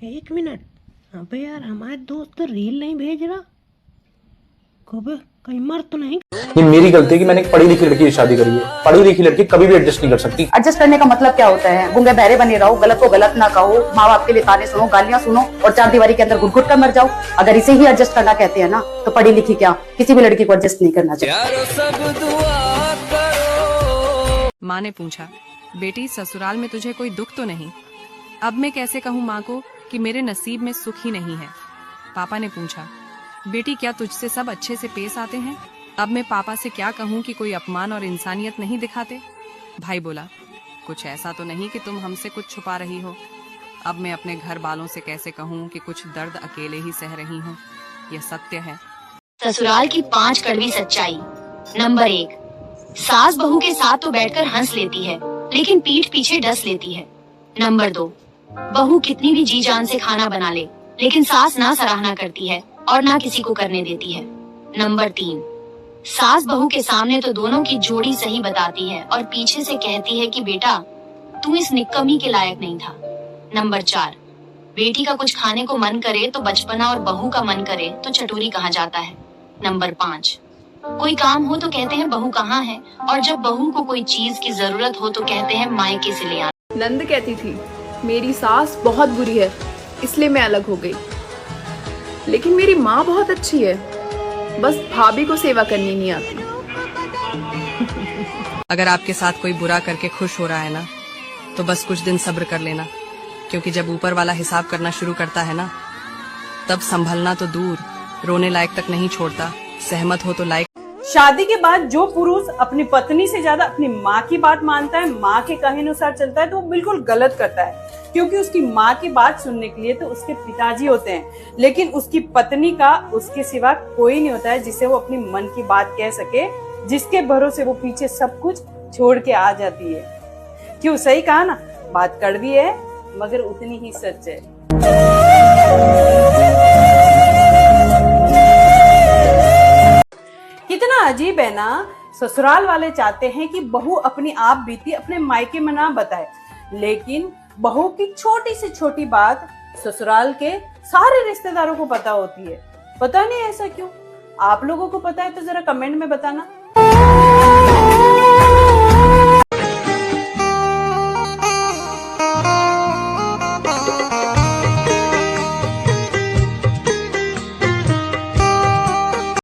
एक मिनट। अबे यार हमारे दोस्त तो रील नहीं भेज रहा। कब कहीं मर तो नहीं? ये मेरी गलती है कि मैंने एक पढ़ी लिखी लड़की से शादी करी है। पढ़ी लिखी लड़की कभी भी एडजस्ट नहीं कर सकती। एडजस्ट करने का मतलब क्या होता है? गूंगे बहरे बने रहो, गलत को गलत ना कहो, माँ बाप के लिए ताने सुनो, गालियां सुनो और चार दीवारी के अंदर घुट घुट कर मर जाओ। अगर इसे ही एडजस्ट करना कहते हैं ना, तो पढ़ी लिखी क्या किसी भी लड़की को एडजस्ट नहीं करना चाहिए। माँ ने पूछा, बेटी ससुराल में तुझे कोई दुख तो नहीं? अब मैं कैसे कहूँ माँ को कि मेरे नसीब में सुख ही नहीं है। पापा ने पूछा, बेटी क्या तुझसे सब अच्छे से पेश आते हैं? अब मैं पापा से क्या कहूँ कि कोई अपमान और इंसानियत नहीं दिखाते? भाई बोला, कुछ ऐसा तो नहीं कि तुम हमसे कुछ छुपा रही हो? अब मैं अपने घर वालों से कैसे कहूँ कि कुछ दर्द अकेले ही सह रही हूँ? यह सत्य है। ससुराल की 5 कड़वी सच्चाई। नंबर 1, सास बहू के साथ तो बैठकर हंस लेती है, लेकिन पीठ पीछे डस लेती है। नंबर 2, बहू कितनी भी जी जान से खाना बना ले, लेकिन सास ना सराहना करती है और ना किसी को करने देती है। नंबर 3, सास बहू के सामने तो दोनों की जोड़ी सही बताती है और पीछे से कहती है कि बेटा तू इस निक्कमी के लायक नहीं था। नंबर 4, बेटी का कुछ खाने को मन करे तो बचपना और बहू का मन करे तो चटोरी कहा जाता है। नंबर 5, कोई काम हो तो कहते हैं बहू कहाँ है, और जब बहू को कोई चीज की जरूरत हो तो कहते हैं मायके से ले आना। नंद कहती थी, मेरी सास बहुत बुरी है इसलिए मैं अलग हो गई, लेकिन मेरी माँ बहुत अच्छी है, बस भाभी को सेवा करनी नहीं आती। अगर आपके साथ कोई बुरा करके खुश हो रहा है ना, तो बस कुछ दिन सब्र कर लेना, क्योंकि जब ऊपर वाला हिसाब करना शुरू करता है ना, तब संभलना तो दूर, रोने लायक तक नहीं छोड़ता। सहमत हो तो लायक। शादी के बाद जो पुरुष अपनी पत्नी से ज्यादा अपनी माँ की बात मानता है, माँ के कहे अनुसार चलता है, तो वो बिल्कुल गलत करता है, क्योंकि उसकी माँ की बात सुनने के लिए तो उसके पिताजी होते हैं, लेकिन उसकी पत्नी का उसके सिवा कोई नहीं होता है जिसे वो अपनी मन की बात कह सके, जिसके भरोसे वो पीछे सब कुछ छोड़ के आ जाती है। क्यों, सही कहा ना? बात कड़वी है मगर उतनी ही सच है। कितना अजीब है ना, ससुराल वाले चाहते हैं कि बहू अपनी आप बीती अपने मायके में ना बताए, लेकिन बहू की छोटी से छोटी बात ससुराल के सारे रिश्तेदारों को पता होती है। पता नहीं ऐसा क्यों? आप लोगों को पता है तो जरा कमेंट में बताना।